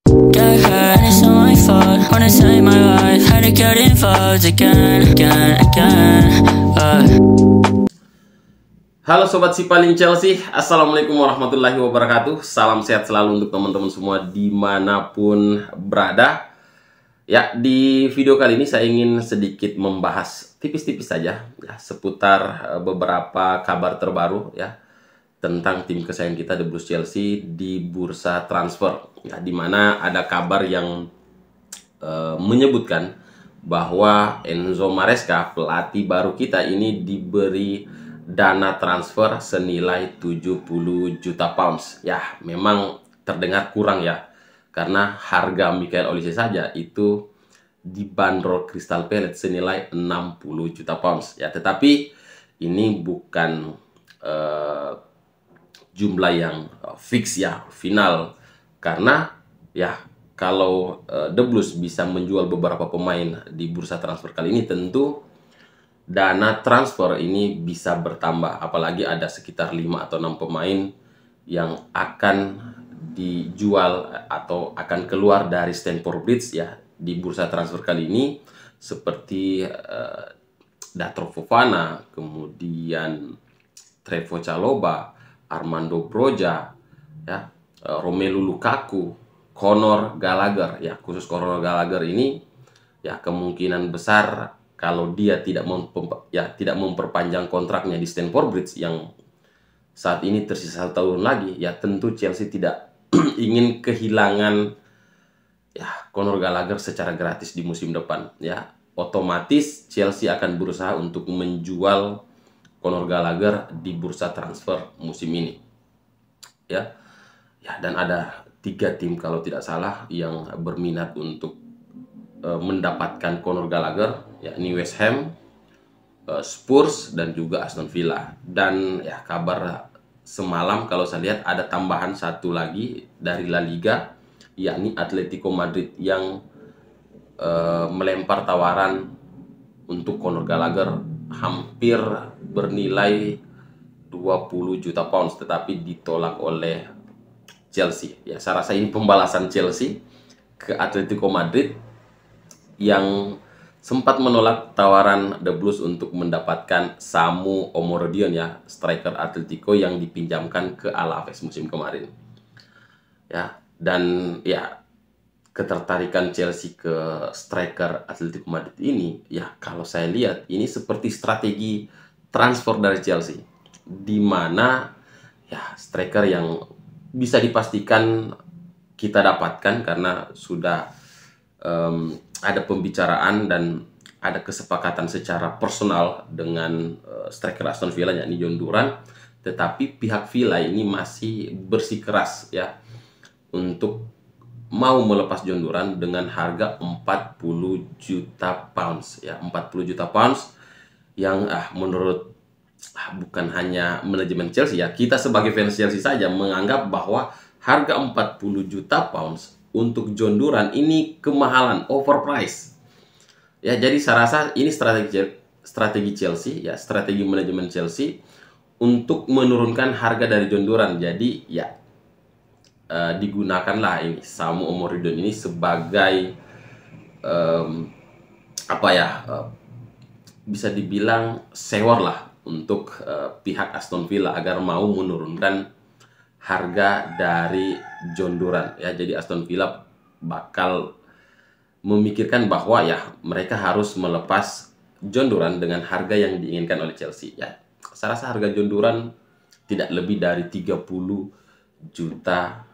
And it's not my fault. Wanna save my life, had to get involved again. Halo Sobat Si Paling Chelsea, Assalamualaikum warahmatullahi wabarakatuh. Salam sehat selalu untuk teman-teman semua dimanapun berada. Ya, di video kali ini saya ingin sedikit membahas tipis-tipis saja ya, seputar beberapa kabar terbaru ya tentang tim kesayangan kita The Blues Chelsea di bursa transfer ya, dimana ada kabar yang menyebutkan bahwa Enzo Maresca, pelatih baru kita ini, diberi dana transfer senilai 70 juta pounds. Ya, memang terdengar kurang ya, karena harga Michael Olise saja itu dibanderol Crystal Palace senilai 60 juta pounds. Ya, tetapi ini bukan jumlah yang fix ya, final. Karena ya, kalau The Blues bisa menjual beberapa pemain di bursa transfer kali ini, tentu dana transfer ini bisa bertambah, apalagi ada sekitar 5 atau 6 pemain yang akan dijual atau akan keluar dari Stamford Bridge ya di bursa transfer kali ini, seperti Datro Fofana, kemudian Trevoh Chalobah, Armando Broja ya, Romelu Lukaku, Conor Gallagher ya. Khusus Conor Gallagher ini ya, kemungkinan besar kalau dia tidak memperpanjang kontraknya di Stamford Bridge yang saat ini tersisa 1 tahun lagi, ya tentu Chelsea tidak ingin kehilangan ya Conor Gallagher secara gratis di musim depan ya. Otomatis Chelsea akan berusaha untuk menjual Conor Gallagher di bursa transfer musim ini ya. Ya, dan ada 3 tim kalau tidak salah yang berminat untuk mendapatkan Conor Gallagher, yakni West Ham, Spurs, dan juga Aston Villa. Dan ya, kabar semalam kalau saya lihat ada tambahan 1 lagi dari La Liga, yakni Atletico Madrid yang melempar tawaran untuk Conor Gallagher hampir bernilai 20 juta pounds, tetapi ditolak oleh Chelsea. Ya, saya rasa ini pembalasan Chelsea ke Atletico Madrid yang sempat menolak tawaran The Blues untuk mendapatkan Samu Omorodion ya, striker Atletico yang dipinjamkan ke Alaves musim kemarin. Ya, dan ya, ketertarikan Chelsea ke striker Atletico Madrid ini ya, kalau saya lihat ini seperti strategi transfer dari Chelsea, di mana ya striker yang bisa dipastikan kita dapatkan karena sudah ada pembicaraan dan ada kesepakatan secara personal dengan striker Aston Villa, yakni John Duran. Tetapi pihak Villa ini masih bersikeras ya untuk mau melepas John Duran dengan harga 40 juta pounds ya, 40 juta pounds yang menurut bukan hanya manajemen Chelsea ya, kita sebagai fans Chelsea saja menganggap bahwa harga 40 juta pounds untuk John Duran ini kemahalan, overpriced. Ya, jadi saya rasa ini strategi Chelsea ya, strategi manajemen Chelsea untuk menurunkan harga dari John Duran. Jadi ya, digunakanlah ini Samu Omorodion ini sebagai bisa dibilang sewor lah untuk pihak Aston Villa agar mau menurunkan harga dari John Duran ya. Jadi Aston Villa bakal memikirkan bahwa ya mereka harus melepas John Duran dengan harga yang diinginkan oleh Chelsea ya. Saya rasa harga John Duran tidak lebih dari 30 juta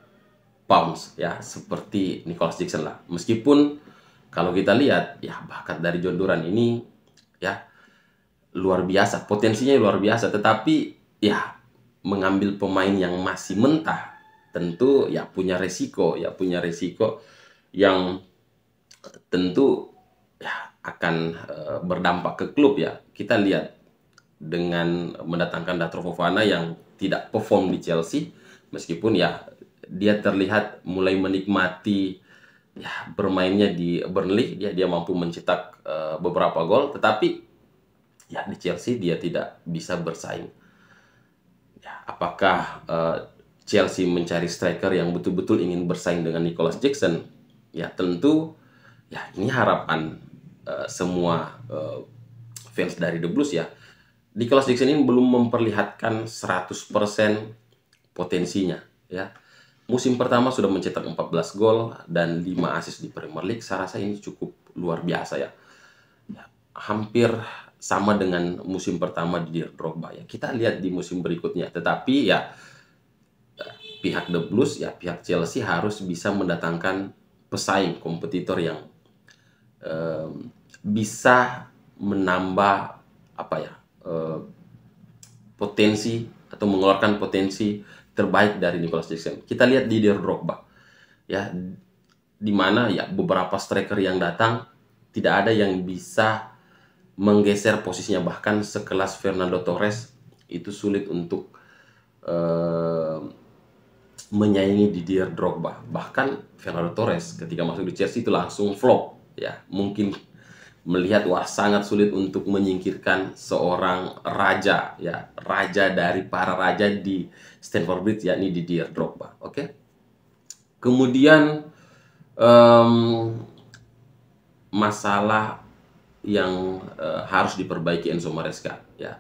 pounds ya, seperti Nicholas Jackson lah. Meskipun kalau kita lihat ya, bakat dari John Duran ini ya luar biasa, potensinya luar biasa, tetapi ya mengambil pemain yang masih mentah tentu ya punya resiko yang tentu ya akan berdampak ke klub ya. Kita lihat dengan mendatangkan Datro Fofana yang tidak perform di Chelsea, meskipun ya dia terlihat mulai menikmati ya bermainnya di Burnley, dia mampu mencetak beberapa gol, tetapi ya di Chelsea dia tidak bisa bersaing. Ya, apakah Chelsea mencari striker yang betul-betul ingin bersaing dengan Nicolas Jackson, ya tentu ya ini harapan semua fans dari The Blues ya. Nicolas Jackson ini belum memperlihatkan 100% potensinya ya. Musim pertama sudah mencetak 14 gol dan 5 assist di Premier League. Saya rasa ini cukup luar biasa ya. Hampir sama dengan musim pertama di Drogba ya. Kita lihat di musim berikutnya. Tetapi ya pihak The Blues ya, pihak Chelsea harus bisa mendatangkan pesaing, kompetitor yang bisa menambah apa ya, potensi atau mengeluarkan potensi terbaik dari Nicolas Jackson. Kita lihat di Drogba ya, di mana ya beberapa striker yang datang tidak ada yang bisa menggeser posisinya, bahkan sekelas Fernando Torres itu sulit untuk menyaingi Didier Drogba. Bahkan Fernando Torres ketika masuk di Chelsea itu langsung flop ya. Mungkin melihat wah sangat sulit untuk menyingkirkan seorang raja ya, raja dari para raja di Stamford Bridge, yakni Didier Drogba. Oke. Kemudian masalah yang harus diperbaiki Enzo Maresca ya,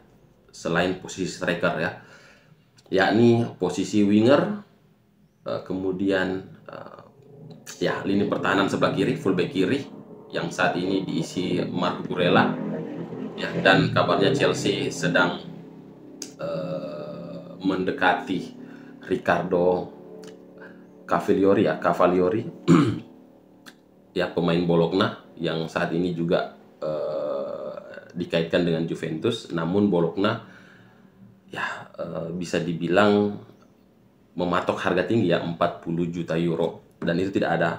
selain posisi striker ya, yakni posisi winger, kemudian ya lini pertahanan sebelah kiri, fullback kiri yang saat ini diisi Marco Kurela ya, dan kabarnya Chelsea sedang mendekati Ricardo Cavalieri ya, pemain Bologna yang saat ini juga dikaitkan dengan Juventus. Namun Bologna ya bisa dibilang mematok harga tinggi ya, 40 juta euro, dan itu tidak ada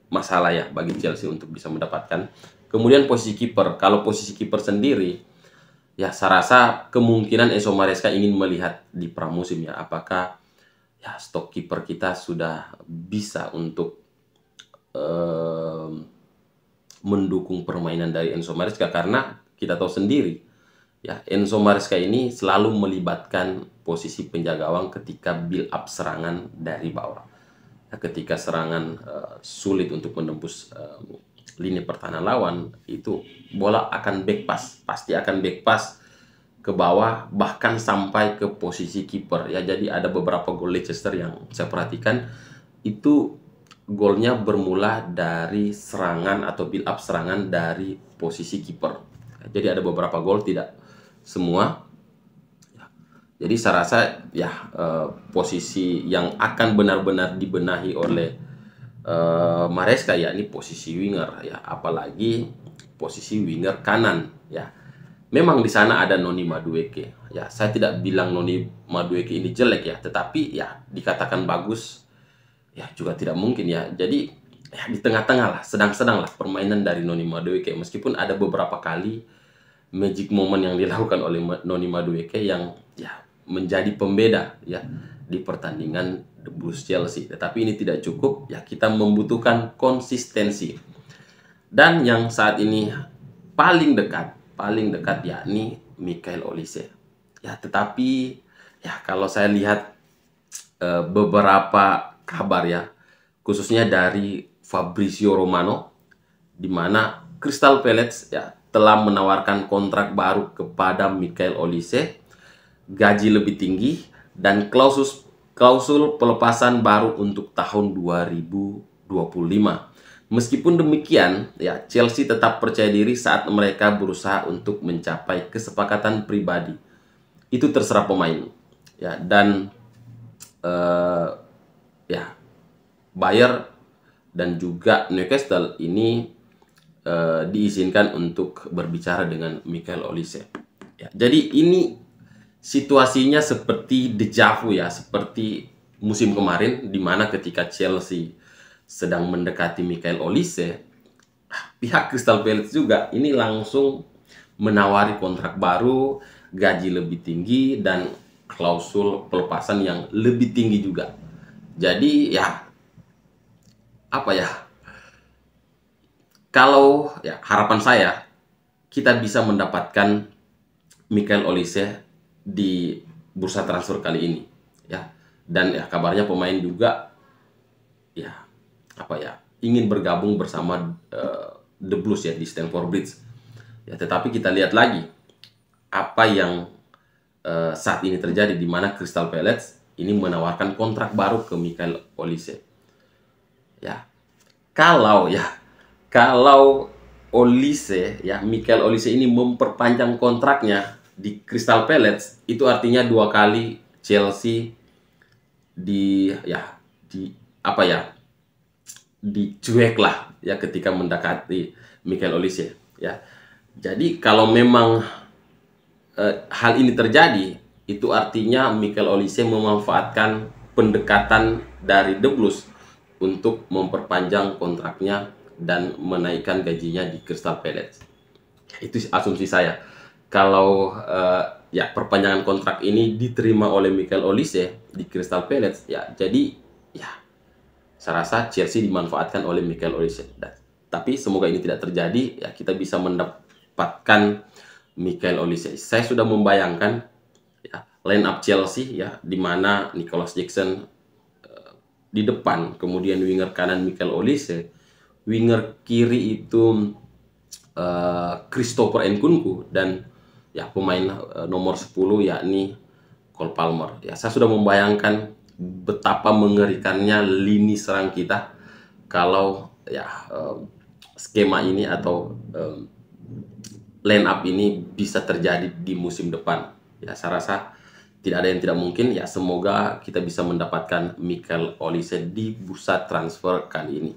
masalah ya bagi Chelsea untuk bisa mendapatkan. Kemudian posisi kiper, kalau posisi kiper sendiri ya saya rasa kemungkinan Enzo Maresca ingin melihat di pramusim ya, apakah ya stok kiper kita sudah bisa untuk mendukung permainan dari Enzo Maresca. Karena kita tahu sendiri ya, Enzo Maresca ini selalu melibatkan posisi penjaga gawang ketika build up serangan dari bawah ya, ketika serangan sulit untuk menembus lini pertahanan lawan, itu bola akan back pass, pasti akan back pass ke bawah, bahkan sampai ke posisi kiper ya. Jadi ada beberapa gol Leicester yang saya perhatikan itu golnya bermula dari serangan atau build up serangan dari posisi kiper. Jadi ada beberapa gol, tidak semua. Jadi saya rasa ya posisi yang akan benar-benar dibenahi oleh Maresca ya ini posisi winger ya, apalagi posisi winger kanan ya. Memang di sana ada Noni Madueke ya. Saya tidak bilang Noni Madueke ini jelek ya, tetapi ya dikatakan bagus ya juga tidak mungkin ya. Jadi ya di tengah-tengah lah, sedang-sedang lah permainan dari Noni Madueke. Meskipun ada beberapa kali magic moment yang dilakukan oleh Noni Madueke yang ya menjadi pembeda ya di pertandingan The Blues Chelsea, tetapi ini tidak cukup ya, kita membutuhkan konsistensi. Dan yang saat ini paling dekat yakni Michael Olise ya. Tetapi ya kalau saya lihat beberapa kabar ya, khususnya dari Fabrizio Romano, di mana Crystal Palace ya telah menawarkan kontrak baru kepada Michael Olise, gaji lebih tinggi dan klausul pelepasan baru untuk tahun 2025. Meskipun demikian, ya Chelsea tetap percaya diri saat mereka berusaha untuk mencapai kesepakatan pribadi. Itu terserah pemain, ya. Dan ya Bayer dan juga Newcastle ini diizinkan untuk berbicara dengan Michael Olise. Ya, jadi ini situasinya seperti deja vu ya, seperti musim kemarin di mana ketika Chelsea sedang mendekati Michael Olise, pihak Crystal Palace juga ini langsung menawari kontrak baru, gaji lebih tinggi dan klausul pelepasan yang lebih tinggi juga. Jadi ya apa ya? Kalau ya harapan saya kita bisa mendapatkan Michael Olise di bursa transfer kali ini ya. Dan ya kabarnya pemain juga ya ingin bergabung bersama The Blues ya di Stamford Bridge. Ya, tetapi kita lihat lagi apa yang saat ini terjadi, di mana Crystal Palace ini menawarkan kontrak baru ke Michael Olise. Ya, kalau Olise ya, Michael Olise ini memperpanjang kontraknya di Crystal Palace, itu artinya 2 kali Chelsea dicuek lah ya ketika mendekati Michael Olise ya. Jadi kalau memang hal ini terjadi, itu artinya Michael Olise memanfaatkan pendekatan dari The Blues untuk memperpanjang kontraknya dan menaikkan gajinya di Crystal Palace. Itu asumsi saya. Kalau perpanjangan kontrak ini diterima oleh Michael Olise di Crystal Palace, ya jadi ya saya rasa Chelsea dimanfaatkan oleh Michael Olise. Tapi semoga ini tidak terjadi, ya kita bisa mendapatkan Michael Olise. Saya sudah membayangkan ya line up Chelsea ya, di mana Nicholas Jackson di depan, kemudian winger kanan Michael Olise, winger kiri itu Christopher Nkunku, dan ya pemain nomor 10 yakni Cole Palmer. Ya, saya sudah membayangkan betapa mengerikannya lini serang kita kalau ya skema ini atau line up ini bisa terjadi di musim depan. Ya, saya rasa tidak ada yang tidak mungkin. Ya, semoga kita bisa mendapatkan Michael Olise di bursa transfer kali ini.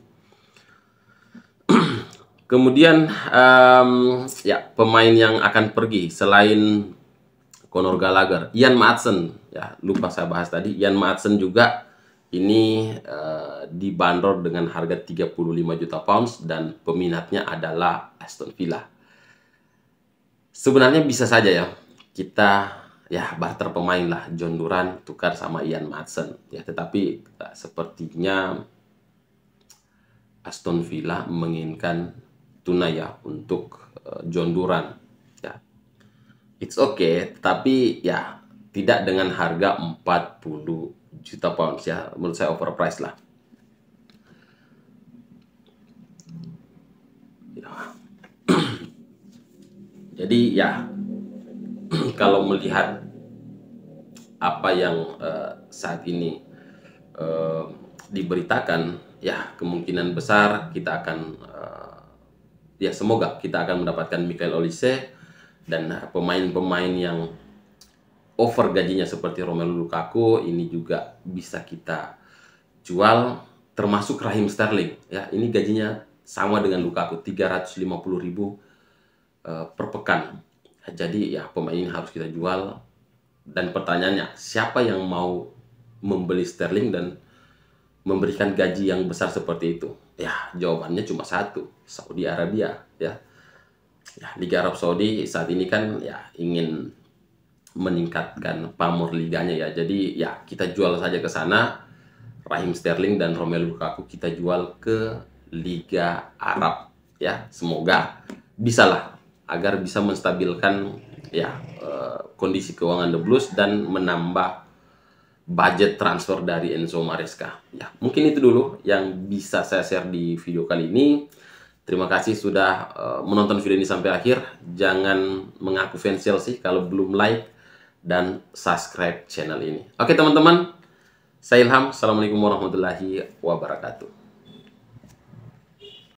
Kemudian pemain yang akan pergi selain Conor Gallagher, Ian Maatsen, ya lupa saya bahas tadi. Ian Maatsen juga ini dibanderol dengan harga 35 juta pounds dan peminatnya adalah Aston Villa. Sebenarnya bisa saja ya kita barter pemain lah, John Duran tukar sama Ian Maatsen ya, tetapi sepertinya Aston Villa menginginkan tunai ya untuk John Duran ya. It's okay, tapi ya tidak dengan harga 40 juta pounds ya, menurut saya overpriced lah ya. Jadi ya kalau melihat apa yang saat ini diberitakan, ya kemungkinan besar kita akan semoga kita akan mendapatkan Michael Olise dan pemain-pemain yang over gajinya seperti Romelu Lukaku ini juga bisa kita jual, termasuk Raheem Sterling ya. Ini gajinya sama dengan Lukaku, 350.000 per pekan. Jadi ya pemain ini harus kita jual. Dan pertanyaannya, siapa yang mau membeli Sterling dan memberikan gaji yang besar seperti itu? Ya, jawabannya cuma satu, Saudi Arabia ya. Ya, Liga Arab Saudi saat ini kan ya ingin meningkatkan pamor liganya ya. Jadi ya kita jual saja ke sana. Raheem Sterling dan Romelu Lukaku kita jual ke Liga Arab ya. Semoga bisalah agar bisa menstabilkan ya kondisi keuangan The Blues dan menambah budget transfer dari Enzo Maresca. Ya, mungkin itu dulu yang bisa saya share di video kali ini. Terima kasih sudah menonton video ini sampai akhir. Jangan mengaku fans Chelsea kalau belum like dan subscribe channel ini. Oke teman-teman, saya Ilham. Assalamualaikum warahmatullahi wabarakatuh.